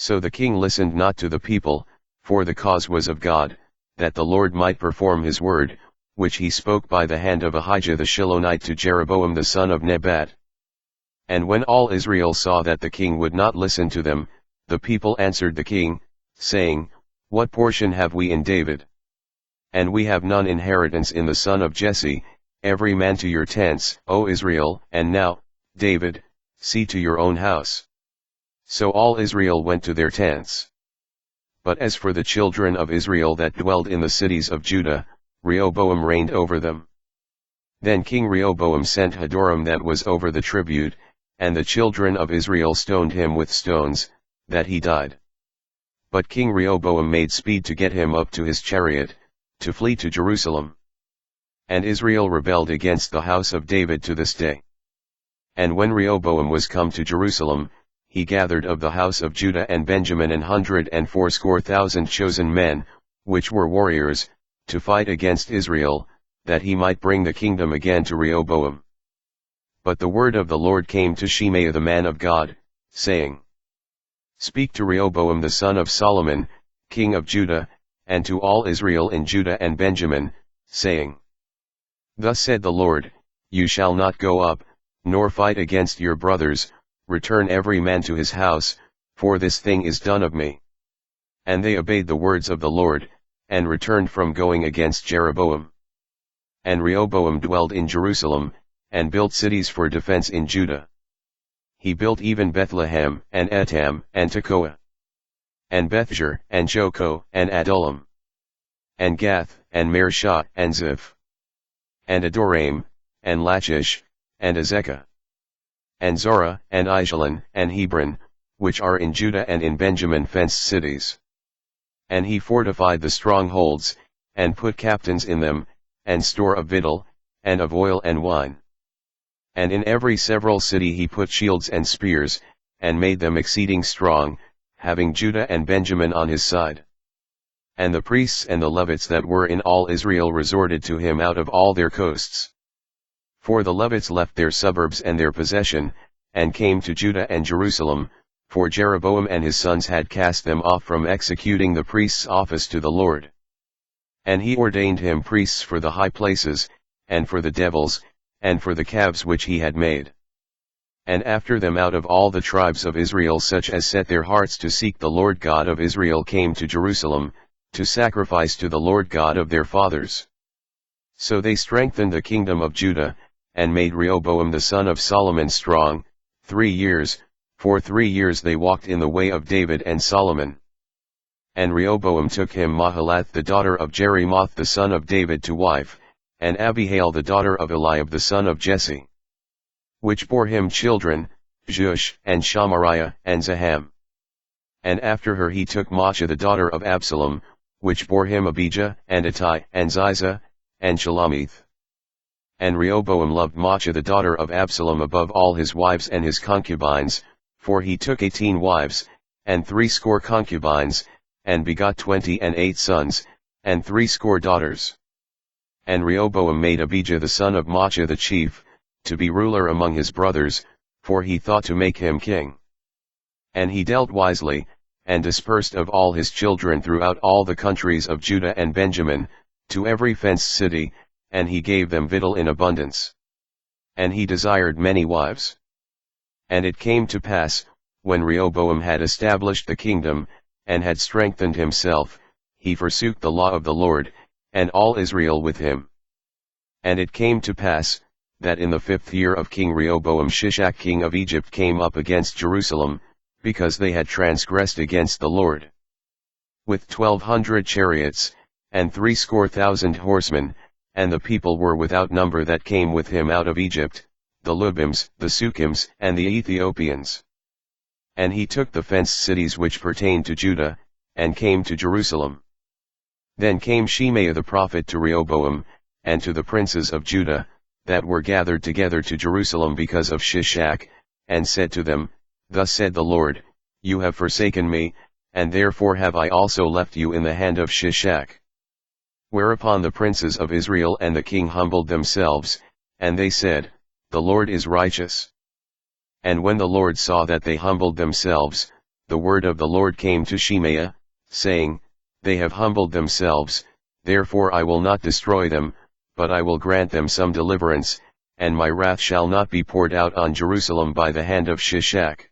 So the king listened not to the people, for the cause was of God, that the Lord might perform his word, which he spoke by the hand of Ahijah the Shilonite to Jeroboam the son of Nebat. And when all Israel saw that the king would not listen to them, the people answered the king, saying, What portion have we in David? And we have none inheritance in the son of Jesse. Every man to your tents, O Israel. And now, David, see to your own house. So all Israel went to their tents. But as for the children of Israel that dwelled in the cities of Judah, Rehoboam reigned over them. Then King Rehoboam sent Hadoram that was over the tribute, and the children of Israel stoned him with stones, that he died. But King Rehoboam made speed to get him up to his chariot, to flee to Jerusalem. And Israel rebelled against the house of David to this day. And when Rehoboam was come to Jerusalem, he gathered of the house of Judah and Benjamin 180,000 chosen men, which were warriors, to fight against Israel, that he might bring the kingdom again to Rehoboam. But the word of the Lord came to Shimei the man of God, saying, Speak to Rehoboam the son of Solomon, king of Judah, and to all Israel in Judah and Benjamin, saying, Thus said the Lord, You shall not go up, nor fight against your brothers, return every man to his house, for this thing is done of me. And they obeyed the words of the Lord, and returned from going against Jeroboam. And Rehoboam dwelled in Jerusalem, and built cities for defense in Judah. He built even Bethlehem, and Etam, and Tekoa, and Bethshur, and Joko, and Adullam, and Gath, and Mareshah, and Ziph, and Adoraim, and Lachish, and Azekah, and Zorah, and Aijalon, and Hebron, which are in Judah and in Benjamin fenced cities. And he fortified the strongholds, and put captains in them, and store of victual, and of oil and wine. And in every several city he put shields and spears, and made them exceeding strong, having Judah and Benjamin on his side. And the priests and the Levites that were in all Israel resorted to him out of all their coasts. For the Levites left their suburbs and their possession, and came to Judah and Jerusalem, for Jeroboam and his sons had cast them off from executing the priest's office to the Lord. And he ordained him priests for the high places, and for the devils, and for the calves which he had made. And after them out of all the tribes of Israel such as set their hearts to seek the Lord God of Israel came to Jerusalem, to sacrifice to the Lord God of their fathers. So they strengthened the kingdom of Judah, and made Rehoboam the son of Solomon strong, 3 years, for 3 years they walked in the way of David and Solomon. And Rehoboam took him Mahalath the daughter of Jerimoth the son of David to wife, and Abihail the daughter of Eliab the son of Jesse, which bore him children, Jush, and Shamariah, and Zaham. And after her he took Maachah the daughter of Absalom, which bore him Abijah, and Attai, and Ziza, and Shalomith. And Rehoboam loved Maachah the daughter of Absalom above all his wives and his concubines, for he took 18 wives, and 60 concubines, and begot 28 sons, and 60 daughters. And Rehoboam made Abijah the son of Maachah the chief, to be ruler among his brothers, for he thought to make him king. And he dealt wisely, and dispersed of all his children throughout all the countries of Judah and Benjamin, to every fenced city, and he gave them victual in abundance. And he desired many wives. And it came to pass, when Rehoboam had established the kingdom, and had strengthened himself, he forsook the law of the Lord, and all Israel with him. And it came to pass, that in the 5th year of King Rehoboam Shishak king of Egypt came up against Jerusalem, because they had transgressed against the Lord. With 1,200 chariots, and 60,000 horsemen, and the people were without number that came with him out of Egypt, the Lubims, the Sukkims, and the Ethiopians. And he took the fenced cities which pertained to Judah, and came to Jerusalem. Then came Shimei the prophet to Rehoboam, and to the princes of Judah, that were gathered together to Jerusalem because of Shishak, and said to them, Thus said the Lord, You have forsaken me, and therefore have I also left you in the hand of Shishak. Whereupon the princes of Israel and the king humbled themselves, and they said, The Lord is righteous. And when the Lord saw that they humbled themselves, the word of the Lord came to Shemaiah, saying, They have humbled themselves, therefore I will not destroy them, but I will grant them some deliverance, and my wrath shall not be poured out on Jerusalem by the hand of Shishak.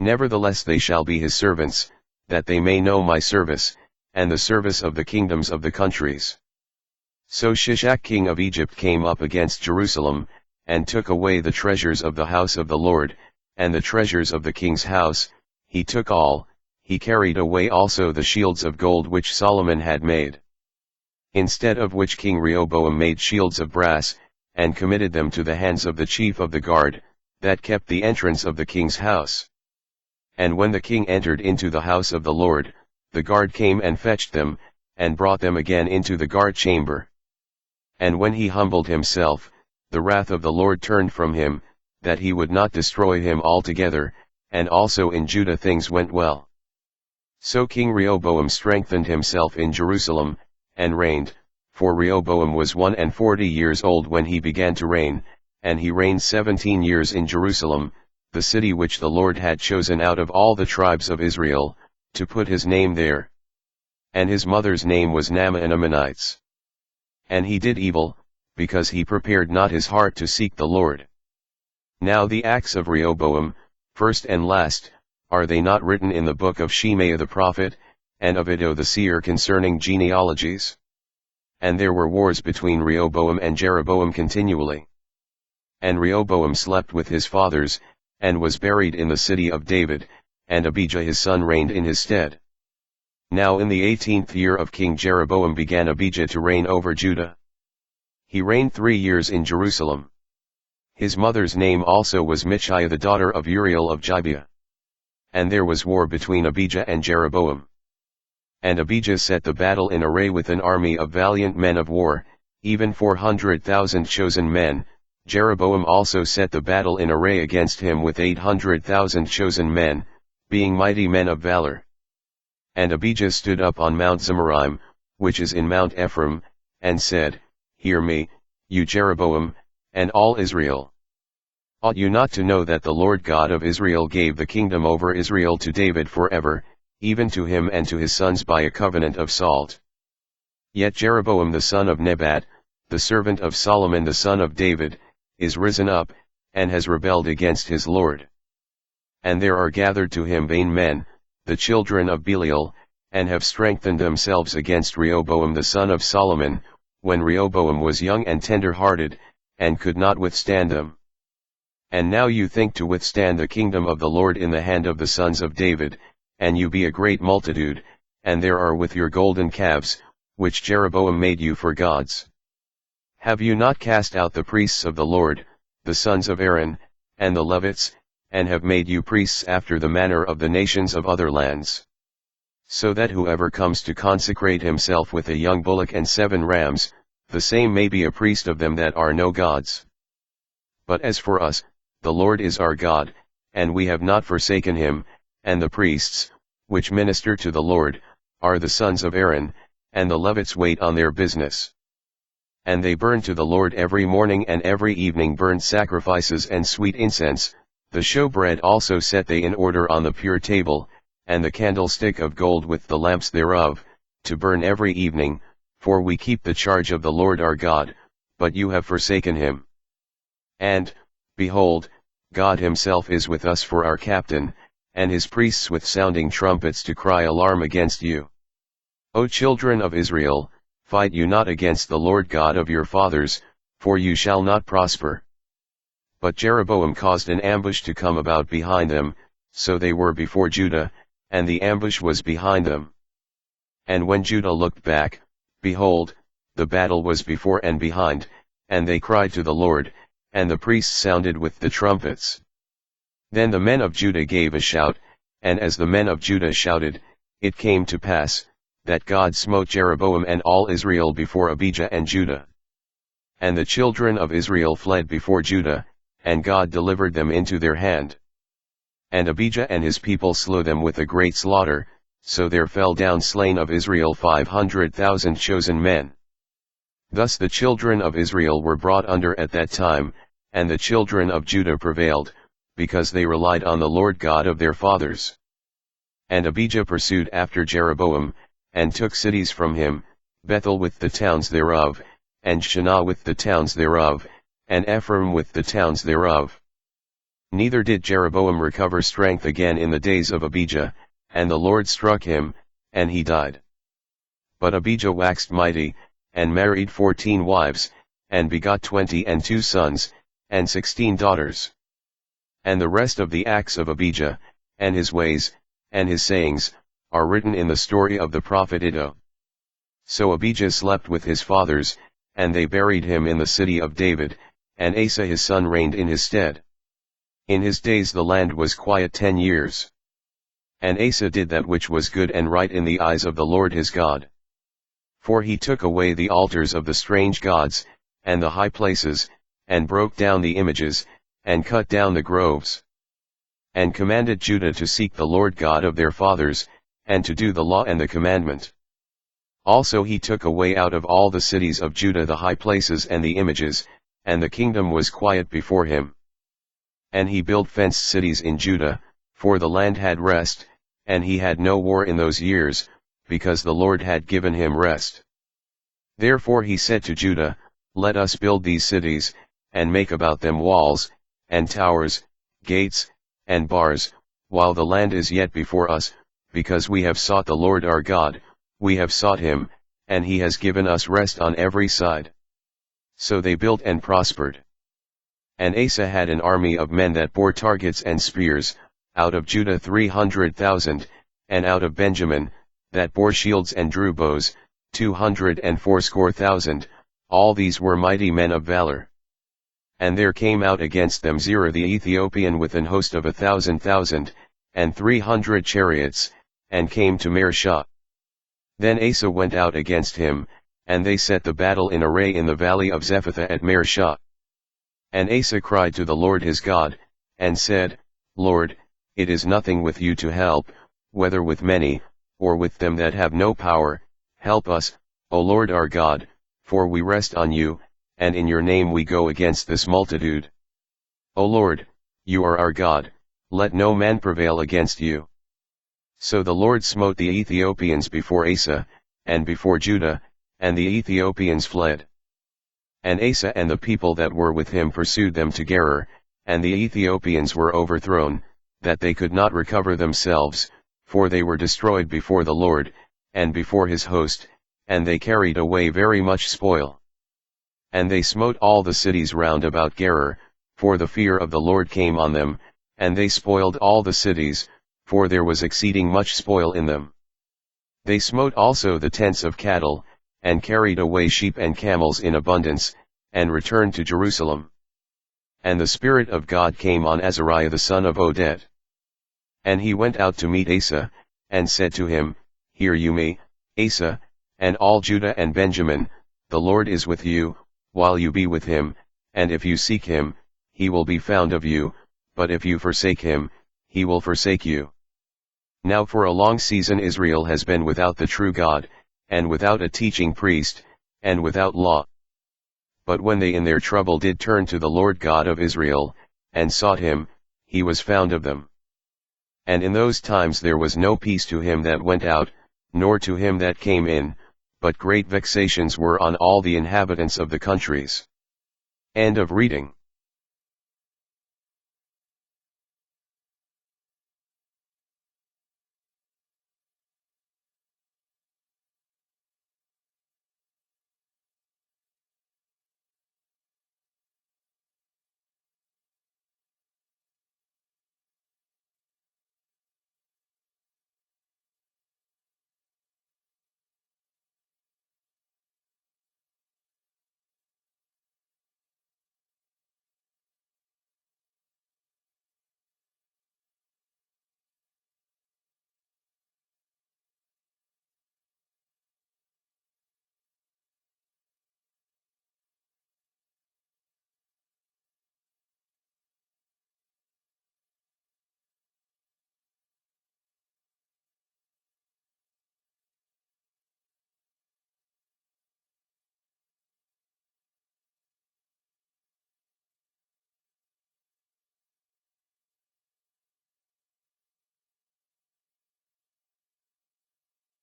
Nevertheless they shall be his servants, that they may know my service, and the service of the kingdoms of the countries. So Shishak king of Egypt came up against Jerusalem, and took away the treasures of the house of the Lord, and the treasures of the king's house, he took all. He carried away also the shields of gold which Solomon had made. Instead of which King Rehoboam made shields of brass, and committed them to the hands of the chief of the guard, that kept the entrance of the king's house. And when the king entered into the house of the Lord, the guard came and fetched them, and brought them again into the guard chamber. And when he humbled himself, the wrath of the Lord turned from him, that he would not destroy him altogether, and also in Judah things went well. So King Rehoboam strengthened himself in Jerusalem, and reigned, for Rehoboam was 41 years old when he began to reign, and he reigned 17 years in Jerusalem, the city which the Lord had chosen out of all the tribes of Israel, to put his name there. And his mother's name was Naamah, an Ammonites. And he did evil, because he prepared not his heart to seek the Lord. Now the acts of Rehoboam, first and last, are they not written in the book of Shemaiah the prophet, and of Iddo the seer concerning genealogies? And there were wars between Rehoboam and Jeroboam continually. And Rehoboam slept with his fathers, and was buried in the city of David, and Abijah his son reigned in his stead. Now in the 18th year of King Jeroboam began Abijah to reign over Judah. He reigned 3 years in Jerusalem. His mother's name also was Michaiah the daughter of Uriel of Gibeah. And there was war between Abijah and Jeroboam. And Abijah set the battle in array with an army of valiant men of war, even 400,000 chosen men. Jeroboam also set the battle in array against him with 800,000 chosen men, being mighty men of valor. And Abijah stood up on Mount Zemaraim, which is in Mount Ephraim, and said, Hear me, you Jeroboam, and all Israel. Ought you not to know that the Lord God of Israel gave the kingdom over Israel to David forever, even to him and to his sons by a covenant of salt? Yet Jeroboam the son of Nebat, the servant of Solomon the son of David, is risen up, and has rebelled against his Lord. And there are gathered to him vain men, the children of Belial, and have strengthened themselves against Rehoboam the son of Solomon, when Rehoboam was young and tender-hearted, and could not withstand them. And now you think to withstand the kingdom of the Lord in the hand of the sons of David, and you be a great multitude, and there are with your golden calves, which Jeroboam made you for gods. Have you not cast out the priests of the Lord, the sons of Aaron, and the Levites, and have made you priests after the manner of the nations of other lands? So that whoever comes to consecrate himself with a young bullock and 7 rams, the same may be a priest of them that are no gods. But as for us, the Lord is our God, and we have not forsaken him, and the priests, which minister to the Lord, are the sons of Aaron, and the Levites wait on their business. And they burn to the Lord every morning and every evening burnt sacrifices and sweet incense. The showbread also set they in order on the pure table, and the candlestick of gold with the lamps thereof, to burn every evening, for we keep the charge of the Lord our God, but you have forsaken him. And, behold, God himself is with us for our captain, and his priests with sounding trumpets to cry alarm against you. O children of Israel, fight you not against the Lord God of your fathers, for you shall not prosper. But Jeroboam caused an ambush to come about behind them, so they were before Judah, and the ambush was behind them. And when Judah looked back, behold, the battle was before and behind, and they cried to the Lord, and the priests sounded with the trumpets. Then the men of Judah gave a shout, and as the men of Judah shouted, it came to pass, that God smote Jeroboam and all Israel before Abijah and Judah. And the children of Israel fled before Judah, and God delivered them into their hand. And Abijah and his people slew them with a great slaughter, so there fell down slain of Israel 500,000 chosen men. Thus the children of Israel were brought under at that time, and the children of Judah prevailed, because they relied on the Lord God of their fathers. And Abijah pursued after Jeroboam, and took cities from him, Bethel with the towns thereof, and Shinar with the towns thereof, and Ephraim with the towns thereof. Neither did Jeroboam recover strength again in the days of Abijah, and the Lord struck him, and he died. But Abijah waxed mighty, and married 14 wives, and begot 22 sons, and 16 daughters. And the rest of the acts of Abijah, and his ways, and his sayings, are written in the story of the prophet Iddo. So Abijah slept with his fathers, and they buried him in the city of David, and Asa his son reigned in his stead. In his days the land was quiet 10 years. And Asa did that which was good and right in the eyes of the Lord his God. For he took away the altars of the strange gods, and the high places, and broke down the images, and cut down the groves. And commanded Judah to seek the Lord God of their fathers, and to do the law and the commandment. Also he took away out of all the cities of Judah the high places and the images, and the kingdom was quiet before him. And he built fenced cities in Judah, for the land had rest, and he had no war in those years, because the Lord had given him rest. Therefore he said to Judah, Let us build these cities, and make about them walls, and towers, gates, and bars, while the land is yet before us, because we have sought the Lord our God, we have sought him, and he has given us rest on every side. So they built and prospered. And Asa had an army of men that bore targets and spears, out of Judah 300,000, and out of Benjamin, that bore shields and drew bows, 280,000, all these were mighty men of valor. And there came out against them Zerah the Ethiopian with an host of 1,000,000, and 300 chariots, and came to Mareshah. Then Asa went out against him, and they set the battle in array in the valley of Zephathah at Mareshah. And Asa cried to the Lord his God, and said, Lord, it is nothing with you to help, whether with many, or with them that have no power, help us, O Lord our God, for we rest on you, and in your name we go against this multitude. O Lord, you are our God, let no man prevail against you. So the Lord smote the Ethiopians before Asa, and before Judah, and the Ethiopians fled. And Asa and the people that were with him pursued them to Gerar, and the Ethiopians were overthrown, that they could not recover themselves, for they were destroyed before the Lord, and before his host, and they carried away very much spoil. And they smote all the cities round about Gerar, for the fear of the Lord came on them, and they spoiled all the cities, for there was exceeding much spoil in them. They smote also the tents of cattle, and carried away sheep and camels in abundance, and returned to Jerusalem. And the Spirit of God came on Azariah the son of Oded. And he went out to meet Asa, and said to him, Hear you me, Asa, and all Judah and Benjamin, the Lord is with you, while you be with him, and if you seek him, he will be found of you, but if you forsake him, he will forsake you. Now for a long season Israel has been without the true God, and without a teaching priest, and without law. But when they in their trouble did turn to the Lord God of Israel, and sought him, he was found of them. And in those times there was no peace to him that went out, nor to him that came in, but great vexations were on all the inhabitants of the countries. End of reading.